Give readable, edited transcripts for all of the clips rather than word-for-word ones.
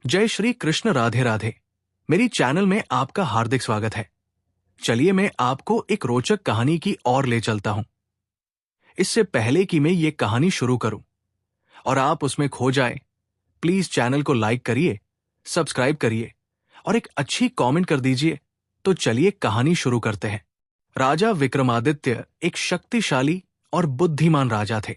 जय श्री कृष्ण। राधे राधे। मेरी चैनल में आपका हार्दिक स्वागत है। चलिए मैं आपको एक रोचक कहानी की ओर ले चलता हूं। इससे पहले कि मैं ये कहानी शुरू करूं और आप उसमें खो जाए, प्लीज चैनल को लाइक करिए, सब्सक्राइब करिए और एक अच्छी कमेंट कर दीजिए। तो चलिए कहानी शुरू करते हैं। राजा विक्रमादित्य एक शक्तिशाली और बुद्धिमान राजा थे,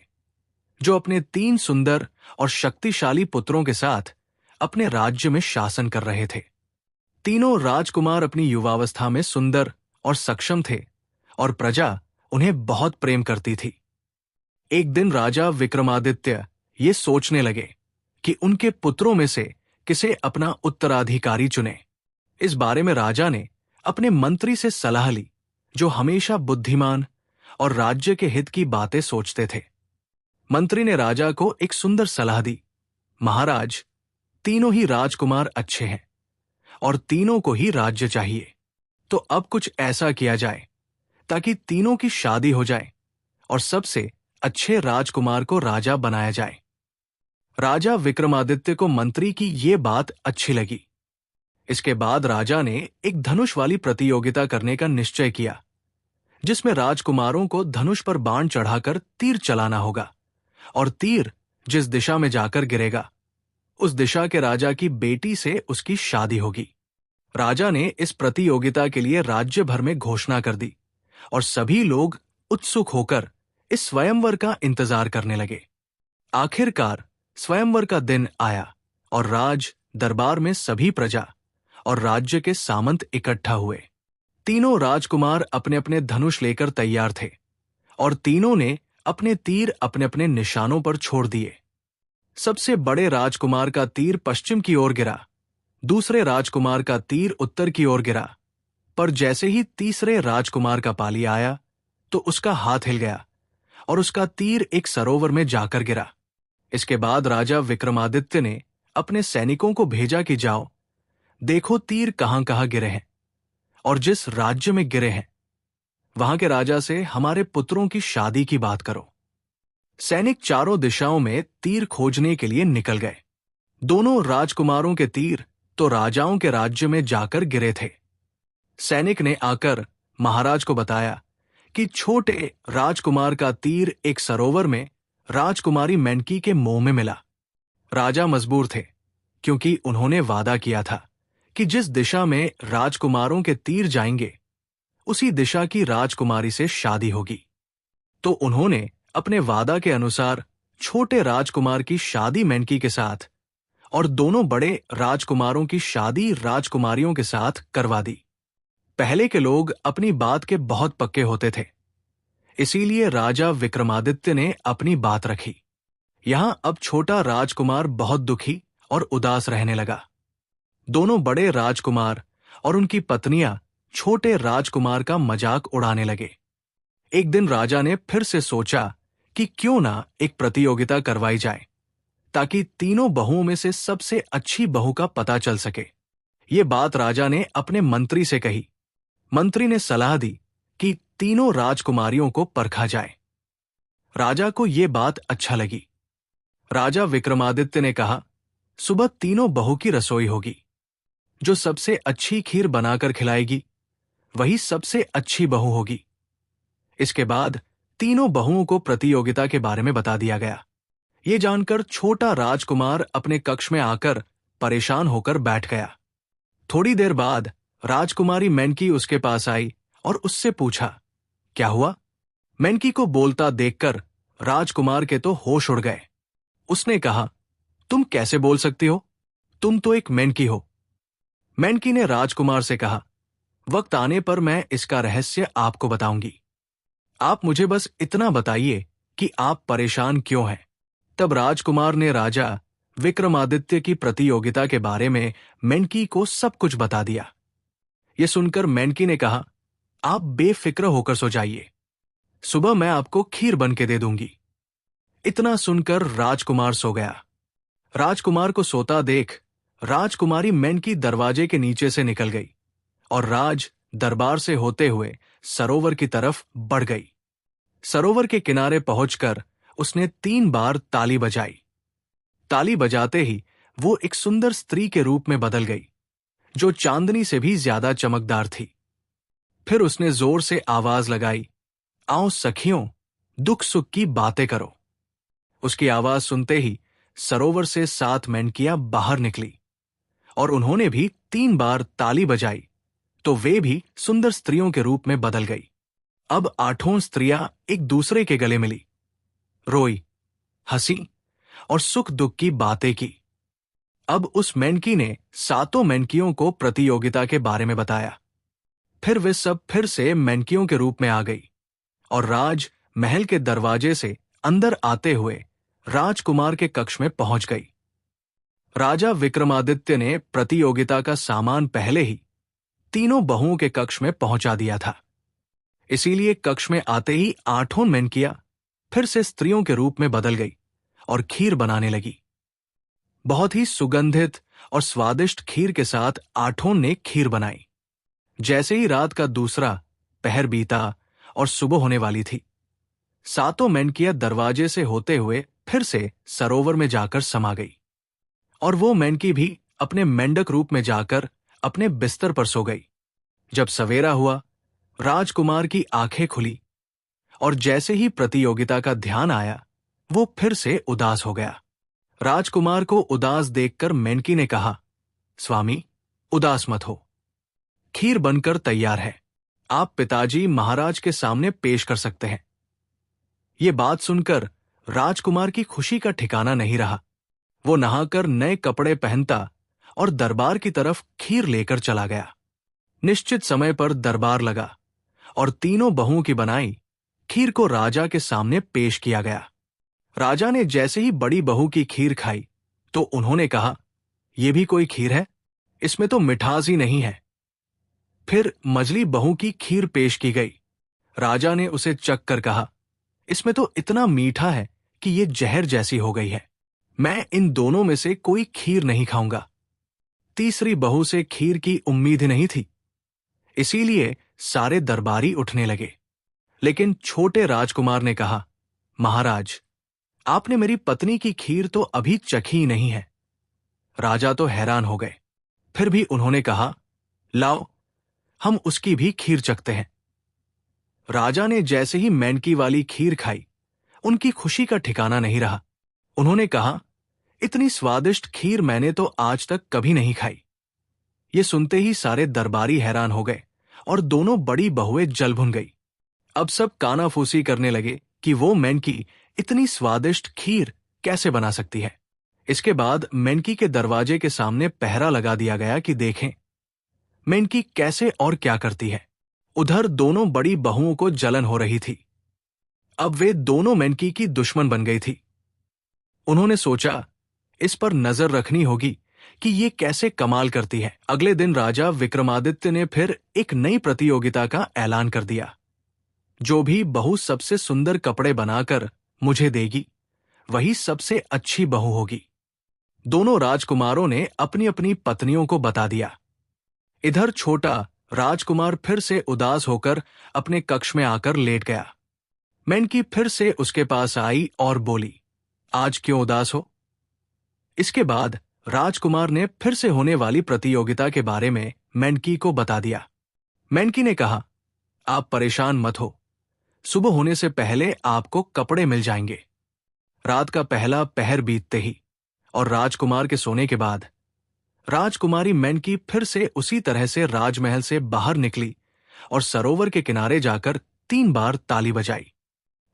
जो अपने 3 सुंदर और शक्तिशाली पुत्रों के साथ अपने राज्य में शासन कर रहे थे। तीनों राजकुमार अपनी युवावस्था में सुंदर और सक्षम थे और प्रजा उन्हें बहुत प्रेम करती थी। एक दिन राजा विक्रमादित्य ये सोचने लगे कि उनके पुत्रों में से किसे अपना उत्तराधिकारी चुने। इस बारे में राजा ने अपने मंत्री से सलाह ली, जो हमेशा बुद्धिमान और राज्य के हित की बातें सोचते थे। मंत्री ने राजा को एक सुंदर सलाह दी। महाराज, तीनों ही राजकुमार अच्छे हैं और तीनों को ही राज्य चाहिए। तो अब कुछ ऐसा किया जाए ताकि तीनों की शादी हो जाए और सबसे अच्छे राजकुमार को राजा बनाया जाए। राजा विक्रमादित्य को मंत्री की ये बात अच्छी लगी। इसके बाद राजा ने एक धनुष वाली प्रतियोगिता करने का निश्चय किया, जिसमें राजकुमारों को धनुष पर बाण चढ़ाकर तीर चलाना होगा और तीर जिस दिशा में जाकर गिरेगा, उस दिशा के राजा की बेटी से उसकी शादी होगी। राजा ने इस प्रतियोगिता के लिए राज्य भर में घोषणा कर दी और सभी लोग उत्सुक होकर इस स्वयंवर का इंतजार करने लगे। आखिरकार स्वयंवर का दिन आया और राज दरबार में सभी प्रजा और राज्य के सामंत इकट्ठा हुए। तीनों राजकुमार अपने अपने धनुष लेकर तैयार थे और तीनों ने अपने तीर अपने अपने निशानों पर छोड़ दिए। सबसे बड़े राजकुमार का तीर पश्चिम की ओर गिरा, दूसरे राजकुमार का तीर उत्तर की ओर गिरा, पर जैसे ही तीसरे राजकुमार का पाली आया तो उसका हाथ हिल गया और उसका तीर एक सरोवर में जाकर गिरा। इसके बाद राजा विक्रमादित्य ने अपने सैनिकों को भेजा कि जाओ, देखो तीर कहां कहां गिरे हैं और जिस राज्य में गिरे हैं वहां के राजा से हमारे पुत्रों की शादी की बात करो। सैनिक चारों दिशाओं में तीर खोजने के लिए निकल गए। दोनों राजकुमारों के तीर तो राजाओं के राज्य में जाकर गिरे थे। सैनिक ने आकर महाराज को बताया कि छोटे राजकुमार का तीर एक सरोवर में राजकुमारी मेनकी के मुंह में मिला। राजा मजबूर थे, क्योंकि उन्होंने वादा किया था कि जिस दिशा में राजकुमारों के तीर जाएंगे उसी दिशा की राजकुमारी से शादी होगी। तो उन्होंने अपने वादा के अनुसार छोटे राजकुमार की शादी मेनकी के साथ और दोनों बड़े राजकुमारों की शादी राजकुमारियों के साथ करवा दी। पहले के लोग अपनी बात के बहुत पक्के होते थे, इसीलिए राजा विक्रमादित्य ने अपनी बात रखी। यहां अब छोटा राजकुमार बहुत दुखी और उदास रहने लगा। दोनों बड़े राजकुमार और उनकी पत्नियां छोटे राजकुमार का मजाक उड़ाने लगे। एक दिन राजा ने फिर से सोचा कि क्यों ना एक प्रतियोगिता करवाई जाए, ताकि तीनों बहुओं में से सबसे अच्छी बहू का पता चल सके। ये बात राजा ने अपने मंत्री से कही। मंत्री ने सलाह दी कि तीनों राजकुमारियों को परखा जाए। राजा को ये बात अच्छा लगी। राजा विक्रमादित्य ने कहा, सुबह तीनों बहू की रसोई होगी। जो सबसे अच्छी खीर बनाकर खिलाएगी वही सबसे अच्छी बहू होगी। इसके बाद तीनों बहुओं को प्रतियोगिता के बारे में बता दिया गया। ये जानकर छोटा राजकुमार अपने कक्ष में आकर परेशान होकर बैठ गया। थोड़ी देर बाद राजकुमारी मेनकी उसके पास आई और उससे पूछा, क्या हुआ? मेनकी को बोलता देखकर राजकुमार के तो होश उड़ गए। उसने कहा, तुम कैसे बोल सकती हो? तुम तो एक मेनकी हो। मेनकी ने राजकुमार से कहा, वक्त आने पर मैं इसका रहस्य आपको बताऊंगी। आप मुझे बस इतना बताइए कि आप परेशान क्यों हैं। तब राजकुमार ने राजा विक्रमादित्य की प्रतियोगिता के बारे में मेनकी को सब कुछ बता दिया। यह सुनकर मेनकी ने कहा, आप बेफिक्र होकर सो जाइए, सुबह मैं आपको खीर बन के दे दूंगी। इतना सुनकर राजकुमार सो गया। राजकुमार को सोता देख राजकुमारी मेनकी दरवाजे के नीचे से निकल गई और राज दरबार से होते हुए सरोवर की तरफ बढ़ गई। सरोवर के किनारे पहुंचकर उसने 3 बार ताली बजाई। ताली बजाते ही वो एक सुंदर स्त्री के रूप में बदल गई, जो चांदनी से भी ज्यादा चमकदार थी। फिर उसने जोर से आवाज लगाई, आओ सखियों, दुख सुख की बातें करो। उसकी आवाज सुनते ही सरोवर से 7 मेंढकियां बाहर निकली और उन्होंने भी 3 बार ताली बजाई, तो वे भी सुंदर स्त्रियों के रूप में बदल गई। अब 8 स्त्रियां एक दूसरे के गले मिली, रोई, हंसी और सुख दुख की बातें की। अब उस मेंढकी ने 7 मेंढकियों को प्रतियोगिता के बारे में बताया। फिर वे सब फिर से मेंढकियों के रूप में आ गई और राज महल के दरवाजे से अंदर आते हुए राजकुमार के कक्ष में पहुंच गई। राजा विक्रमादित्य ने प्रतियोगिता का सामान पहले ही तीनों बहुओं के कक्ष में पहुंचा दिया था। इसीलिए कक्ष में आते ही 8 मेंढकियां फिर से स्त्रियों के रूप में बदल गई और खीर बनाने लगी। बहुत ही सुगंधित और स्वादिष्ट खीर के साथ 8 ने खीर बनाई। जैसे ही रात का दूसरा पहर बीता और सुबह होने वाली थी, 7 मेंढकियां दरवाजे से होते हुए फिर से सरोवर में जाकर समा गई और वो मेंढकी भी अपने मेंढक रूप में जाकर अपने बिस्तर पर सो गई। जब सवेरा हुआ, राजकुमार की आंखें खुली और जैसे ही प्रतियोगिता का ध्यान आया, वो फिर से उदास हो गया। राजकुमार को उदास देखकर मेंढकी ने कहा, स्वामी, उदास मत हो, खीर बनकर तैयार है, आप पिताजी महाराज के सामने पेश कर सकते हैं। ये बात सुनकर राजकुमार की खुशी का ठिकाना नहीं रहा। वो नहाकर नए कपड़े पहनता और दरबार की तरफ खीर लेकर चला गया। निश्चित समय पर दरबार लगा और तीनों बहुओं की बनाई खीर को राजा के सामने पेश किया गया। राजा ने जैसे ही बड़ी बहू की खीर खाई तो उन्होंने कहा, यह भी कोई खीर है? इसमें तो मिठास ही नहीं है। फिर मझली बहू की खीर पेश की गई। राजा ने उसे चख कर कहा, इसमें तो इतना मीठा है कि ये जहर जैसी हो गई है। मैं इन दोनों में से कोई खीर नहीं खाऊंगा। तीसरी बहू से खीर की उम्मीद ही नहीं थी, इसीलिए सारे दरबारी उठने लगे। लेकिन छोटे राजकुमार ने कहा, महाराज, आपने मेरी पत्नी की खीर तो अभी चखी ही नहीं है। राजा तो हैरान हो गए। फिर भी उन्होंने कहा, लाओ, हम उसकी भी खीर चखते हैं। राजा ने जैसे ही मेंढकी वाली खीर खाई, उनकी खुशी का ठिकाना नहीं रहा। उन्होंने कहा, इतनी स्वादिष्ट खीर मैंने तो आज तक कभी नहीं खाई। ये सुनते ही सारे दरबारी हैरान हो गए और दोनों बड़ी बहुएं जल भुन गई। अब सब कानाफूसी करने लगे कि वो मेंढकी इतनी स्वादिष्ट खीर कैसे बना सकती है। इसके बाद मेंढकी के दरवाजे के सामने पहरा लगा दिया गया कि देखें मेंढकी कैसे और क्या करती है। उधर दोनों बड़ी बहुओं को जलन हो रही थी। अब वे दोनों मेंढकी की दुश्मन बन गई थी। उन्होंने सोचा, इस पर नजर रखनी होगी कि ये कैसे कमाल करती है। अगले दिन राजा विक्रमादित्य ने फिर एक नई प्रतियोगिता का ऐलान कर दिया। जो भी बहू सबसे सुंदर कपड़े बनाकर मुझे देगी, वही सबसे अच्छी बहू होगी। दोनों राजकुमारों ने अपनी अपनी पत्नियों को बता दिया। इधर छोटा राजकुमार फिर से उदास होकर अपने कक्ष में आकर लेट गया। मेंढकी फिर से उसके पास आई और बोली, आज क्यों उदास हो? इसके बाद राजकुमार ने फिर से होने वाली प्रतियोगिता के बारे में मेंढकी को बता दिया। मेंढकी ने कहा, आप परेशान मत हो, सुबह होने से पहले आपको कपड़े मिल जाएंगे। रात का पहला पहर बीतते ही और राजकुमार के सोने के बाद राजकुमारी मेंढकी फिर से उसी तरह से राजमहल से बाहर निकली और सरोवर के किनारे जाकर 3 बार ताली बजाई।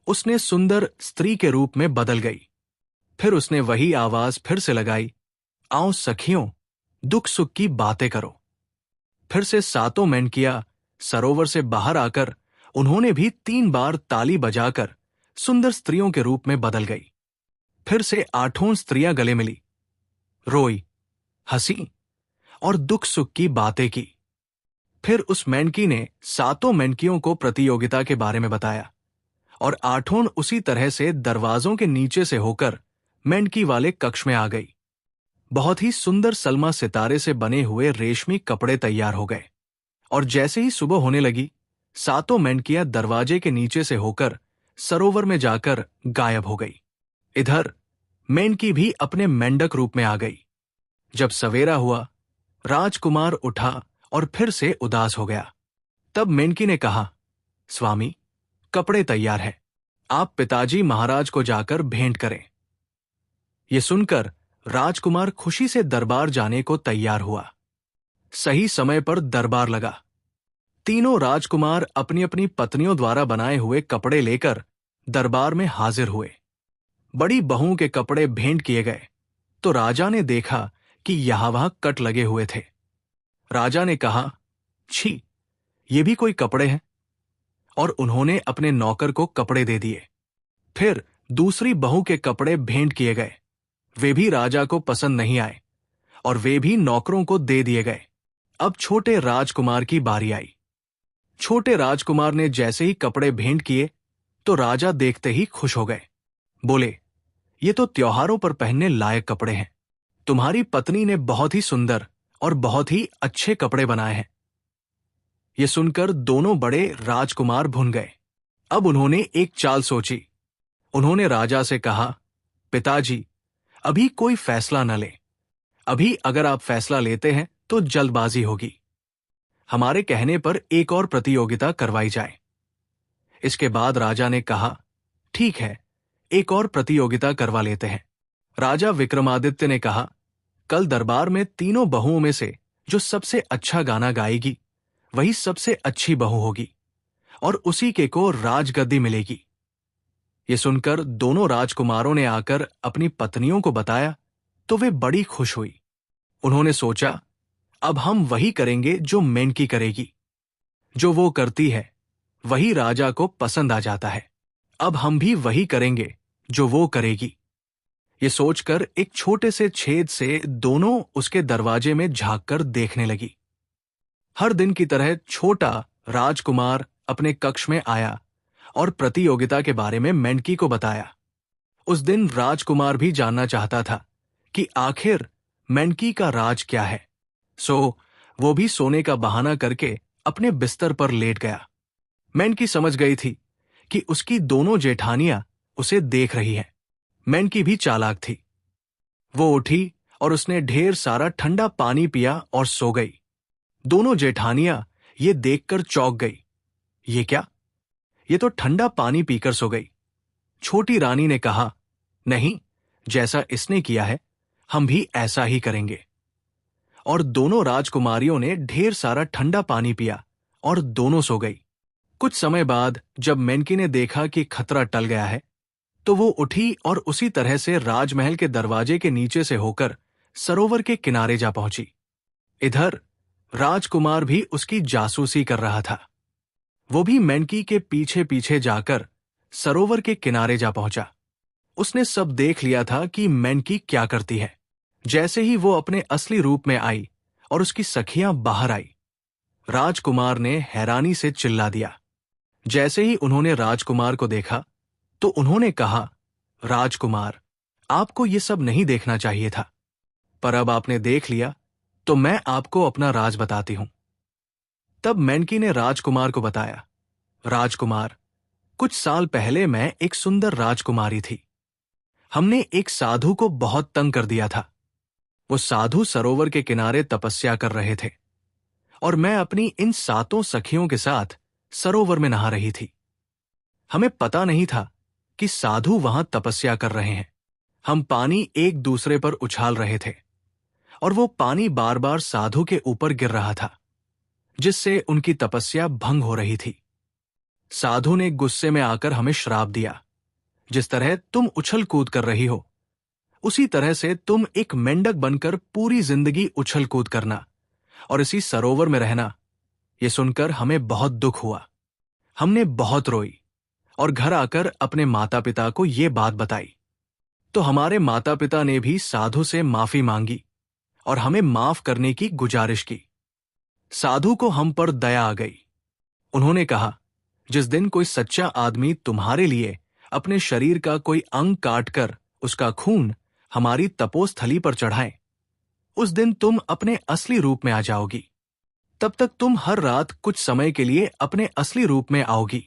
उसने सुंदर स्त्री के रूप में बदल गई। फिर उसने वही आवाज फिर से लगाई, आओ सखियों, दुख सुख की बातें करो। फिर से 7 मेंढकियां सरोवर से बाहर आकर उन्होंने भी 3 बार ताली बजाकर सुंदर स्त्रियों के रूप में बदल गई। फिर से 8 स्त्रियां गले मिली, रोई, हंसी और दुख सुख की बातें की। फिर उस मेंढकी ने 7 मेंढकियों को प्रतियोगिता के बारे में बताया और 8 उसी तरह से दरवाजों के नीचे से होकर मेंढकी वाले कक्ष में आ गई। बहुत ही सुंदर सलमा सितारे से बने हुए रेशमी कपड़े तैयार हो गए और जैसे ही सुबह होने लगी, 7 मेंढकियां दरवाजे के नीचे से होकर सरोवर में जाकर गायब हो गई। इधर मेंढकी भी अपने मेंढक रूप में आ गई जब सवेरा हुआ, राजकुमार उठा और फिर से उदास हो गया। तब मेनकी ने कहा, स्वामी, कपड़े तैयार हैं, आप पिताजी महाराज को जाकर भेंट करें। ये सुनकर राजकुमार खुशी से दरबार जाने को तैयार हुआ। सही समय पर दरबार लगा। तीनों राजकुमार अपनी अपनी पत्नियों द्वारा बनाए हुए कपड़े लेकर दरबार में हाजिर हुए। बड़ी बहू के कपड़े भेंट किए गए तो राजा ने देखा कि यहां वहां कट लगे हुए थे। राजा ने कहा, छी, ये भी कोई कपड़े हैं? और उन्होंने अपने नौकर को कपड़े दे दिए। फिर दूसरी बहू के कपड़े भेंट किए गए। वे भी राजा को पसंद नहीं आए और वे भी नौकरों को दे दिए गए। अब छोटे राजकुमार की बारी आई। छोटे राजकुमार ने जैसे ही कपड़े भेंट किए तो राजा देखते ही खुश हो गए। बोले, ये तो त्योहारों पर पहनने लायक कपड़े हैं। तुम्हारी पत्नी ने बहुत ही सुंदर और बहुत ही अच्छे कपड़े बनाए हैं। ये सुनकर दोनों बड़े राजकुमार भुन गए। अब उन्होंने एक चाल सोची। उन्होंने राजा से कहा, पिताजी, अभी कोई फैसला न ले। अभी अगर आप फैसला लेते हैं तो जल्दबाजी होगी। हमारे कहने पर एक और प्रतियोगिता करवाई जाए। इसके बाद राजा ने कहा, ठीक है, एक और प्रतियोगिता करवा लेते हैं। राजा विक्रमादित्य ने कहा, कल दरबार में तीनों बहुओं में से जो सबसे अच्छा गाना गाएगी वही सबसे अच्छी बहू होगी और उसी के को राजगद्दी मिलेगी। ये सुनकर दोनों राजकुमारों ने आकर अपनी पत्नियों को बताया तो वे बड़ी खुश हुई। उन्होंने सोचा, अब हम वही करेंगे जो मेनकी करेगी। जो वो करती है वही राजा को पसंद आ जाता है। अब हम भी वही करेंगे जो वो करेगी। ये सोचकर एक छोटे से छेद से दोनों उसके दरवाजे में झांककर देखने लगी। हर दिन की तरह छोटा राजकुमार अपने कक्ष में आया और प्रतियोगिता के बारे में मेनकी को बताया। उस दिन राजकुमार भी जानना चाहता था कि आखिर मेनकी का राज क्या है, सो वो भी सोने का बहाना करके अपने बिस्तर पर लेट गया। मेनकी समझ गई थी कि उसकी दोनों जेठानियां उसे देख रही हैं। मेनकी भी चालाक थी। वो उठी और उसने ढेर सारा ठंडा पानी पिया और सो गई। दोनों जेठानियां ये देखकर चौंक गई। ये क्या? ये तो ठंडा पानी पीकर सो गई। छोटी रानी ने कहा, नहीं, जैसा इसने किया है हम भी ऐसा ही करेंगे। और दोनों राजकुमारियों ने ढेर सारा ठंडा पानी पिया और दोनों सो गई। कुछ समय बाद जब मेनकी ने देखा कि खतरा टल गया है तो वो उठी और उसी तरह से राजमहल के दरवाजे के नीचे से होकर सरोवर के किनारे जा पहुंची। इधर राजकुमार भी उसकी जासूसी कर रहा था। वो भी मेनकी के पीछे पीछे जाकर सरोवर के किनारे जा पहुंचा। उसने सब देख लिया था कि मेनकी क्या करती है। जैसे ही वो अपने असली रूप में आई और उसकी सखियां बाहर आई, राजकुमार ने हैरानी से चिल्ला दिया। जैसे ही उन्होंने राजकुमार को देखा तो उन्होंने कहा, राजकुमार, आपको ये सब नहीं देखना चाहिए था, पर अब आपने देख लिया तो मैं आपको अपना राज बताती हूं। तब मेनकी ने राजकुमार को बताया, राजकुमार, कुछ साल पहले मैं एक सुंदर राजकुमारी थी। हमने एक साधु को बहुत तंग कर दिया था। वो साधु सरोवर के किनारे तपस्या कर रहे थे और मैं अपनी इन 7 सखियों के साथ सरोवर में नहा रही थी। हमें पता नहीं था कि साधु वहां तपस्या कर रहे हैं। हम पानी एक दूसरे पर उछाल रहे थे और वो पानी बार बार साधु के ऊपर गिर रहा था, जिससे उनकी तपस्या भंग हो रही थी। साधु ने गुस्से में आकर हमें श्राप दिया, जिस तरह तुम उछल कूद कर रही हो उसी तरह से तुम एक मेंढक बनकर पूरी जिंदगी उछल कूद करना और इसी सरोवर में रहना। ये सुनकर हमें बहुत दुख हुआ। हमने बहुत रोई और घर आकर अपने माता पिता को ये बात बताई तो हमारे माता पिता ने भी साधु से माफी मांगी और हमें माफ करने की गुजारिश की। साधु को हम पर दया आ गई। उन्होंने कहा, जिस दिन कोई सच्चा आदमी तुम्हारे लिए अपने शरीर का कोई अंग काटकर उसका खून हमारी तपोस्थली पर चढ़ाए, उस दिन तुम अपने असली रूप में आ जाओगी। तब तक तुम हर रात कुछ समय के लिए अपने असली रूप में आओगी।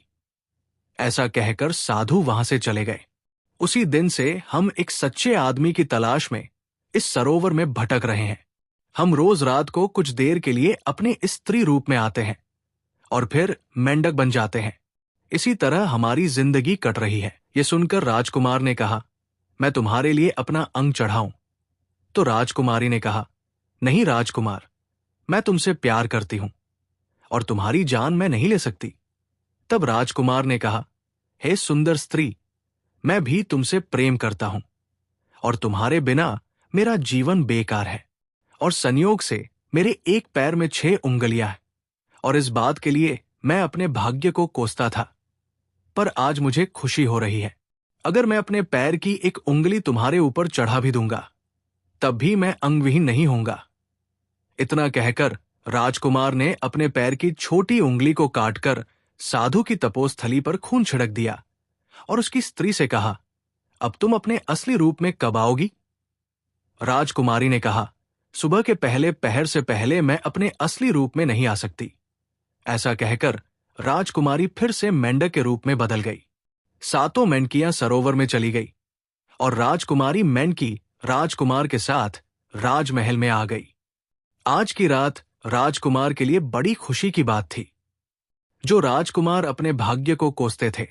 ऐसा कहकर साधु वहां से चले गए। उसी दिन से हम एक सच्चे आदमी की तलाश में इस सरोवर में भटक रहे हैं। हम रोज रात को कुछ देर के लिए अपने स्त्री रूप में आते हैं और फिर मेंढक बन जाते हैं। इसी तरह हमारी जिंदगी कट रही है। यह सुनकर राजकुमार ने कहा, मैं तुम्हारे लिए अपना अंग चढ़ाऊं? तो राजकुमारी ने कहा, नहीं राजकुमार, मैं तुमसे प्यार करती हूं और तुम्हारी जान मैं नहीं ले सकती। तब राजकुमार ने कहा, हे सुंदर स्त्री, मैं भी तुमसे प्रेम करता हूं और तुम्हारे बिना मेरा जीवन बेकार है और संयोग से मेरे एक पैर में 6 उंगलियां हैं और इस बात के लिए मैं अपने भाग्य को कोसता था, पर आज मुझे खुशी हो रही है। अगर मैं अपने पैर की एक उंगली तुम्हारे ऊपर चढ़ा भी दूंगा, तब भी मैं अंगविहीन नहीं होऊंगा। इतना कहकर राजकुमार ने अपने पैर की छोटी उंगली को काटकर साधु की तपोस्थली पर खून छिड़क दिया और उसकी स्त्री से कहा, अब तुम अपने असली रूप में कब आओगी? राजकुमारी ने कहा, सुबह के पहले पहर से पहले मैं अपने असली रूप में नहीं आ सकती। ऐसा कहकर राजकुमारी फिर से मेंढक के रूप में बदल गई। 7 मेंढकियां सरोवर में चली गई और राजकुमारी मेंढकी राजकुमार के साथ राजमहल में आ गई। आज की रात राजकुमार के लिए बड़ी खुशी की बात थी। जो राजकुमार अपने भाग्य को कोसते थे,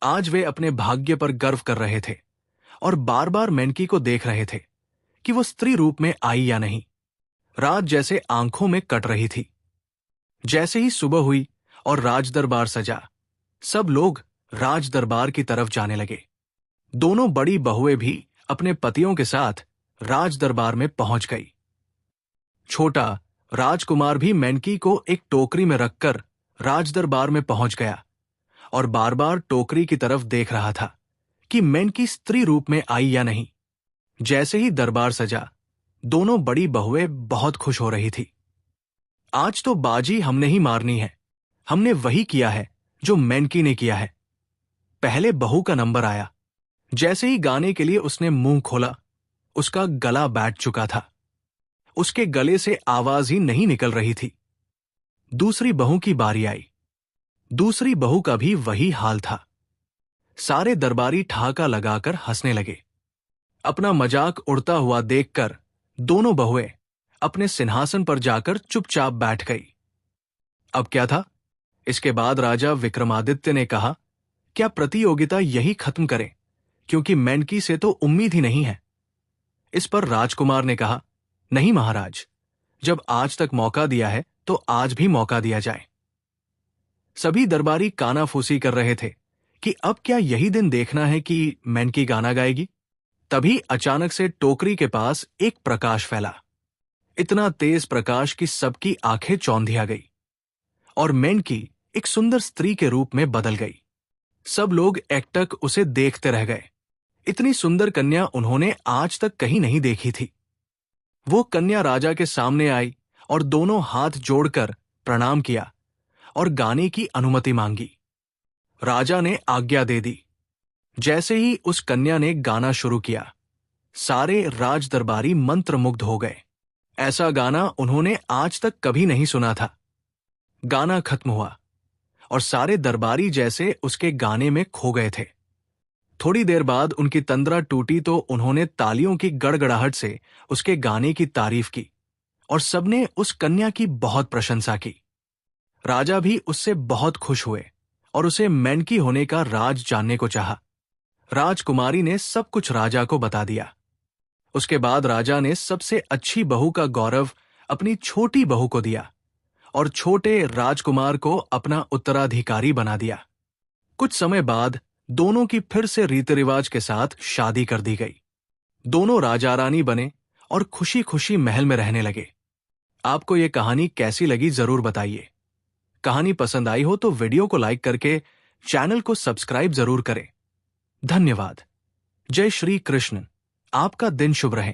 आज वे अपने भाग्य पर गर्व कर रहे थे और बार बार मेंढकी को देख रहे थे कि वो स्त्री रूप में आई या नहीं। रात जैसे आंखों में कट रही थी। जैसे ही सुबह हुई और राजदरबार सजा, सब लोग राजदरबार की तरफ जाने लगे। दोनों बड़ी बहुएं भी अपने पतियों के साथ राजदरबार में पहुंच गई। छोटा राजकुमार भी मेंढकी को एक टोकरी में रखकर राजदरबार में पहुंच गया और बार बार टोकरी की तरफ देख रहा था कि मेंढकी स्त्री रूप में आई या नहीं। जैसे ही दरबार सजा, दोनों बड़ी बहुएं बहुत खुश हो रही थी। आज तो बाजी हमने ही मारनी है। हमने वही किया है जो मेंढकी ने किया है। पहले बहू का नंबर आया। जैसे ही गाने के लिए उसने मुंह खोला, उसका गला बैठ चुका था। उसके गले से आवाज ही नहीं निकल रही थी। दूसरी बहू की बारी आई। दूसरी बहू का भी वही हाल था। सारे दरबारी ठहाका लगाकर हंसने लगे। अपना मजाक उड़ता हुआ देखकर दोनों बहुएं अपने सिंहासन पर जाकर चुपचाप बैठ गई। अब क्या था? इसके बाद राजा विक्रमादित्य ने कहा, क्या प्रतियोगिता यही खत्म करें, क्योंकि मेंढकी से तो उम्मीद ही नहीं है। इस पर राजकुमार ने कहा, नहीं महाराज, जब आज तक मौका दिया है तो आज भी मौका दिया जाए। सभी दरबारी कानाफूसी कर रहे थे कि अब क्या यही दिन देखना है कि मेंढकी गाना गाएगी। तभी अचानक से टोकरी के पास एक प्रकाश फैला। इतना तेज प्रकाश कि सबकी आंखें चौंधिया गई और मेंढकी एक सुंदर स्त्री के रूप में बदल गई। सब लोग एकटक उसे देखते रह गए। इतनी सुंदर कन्या उन्होंने आज तक कहीं नहीं देखी थी। वो कन्या राजा के सामने आई और दोनों हाथ जोड़कर प्रणाम किया और गाने की अनुमति मांगी। राजा ने आज्ञा दे दी। जैसे ही उस कन्या ने गाना शुरू किया, सारे राज दरबारी मंत्रमुग्ध हो गए। ऐसा गाना उन्होंने आज तक कभी नहीं सुना था। गाना खत्म हुआ और सारे दरबारी जैसे उसके गाने में खो गए थे। थोड़ी देर बाद उनकी तंद्रा टूटी तो उन्होंने तालियों की गड़गड़ाहट से उसके गाने की तारीफ की और सबने उस कन्या की बहुत प्रशंसा की। राजा भी उससे बहुत खुश हुए और उसे मेंढकी होने का राज जानने को चाहा। राजकुमारी ने सब कुछ राजा को बता दिया। उसके बाद राजा ने सबसे अच्छी बहू का गौरव अपनी छोटी बहू को दिया और छोटे राजकुमार को अपना उत्तराधिकारी बना दिया। कुछ समय बाद दोनों की फिर से रीति रिवाज के साथ शादी कर दी गई। दोनों राजा रानी बने और खुशी खुशी महल में रहने लगे। आपको यह कहानी कैसी लगी जरूर बताइए। कहानी पसंद आई हो तो वीडियो को लाइक करके चैनल को सब्सक्राइब जरूर करें। धन्यवाद। जय श्री कृष्ण। आपका दिन शुभ रहे।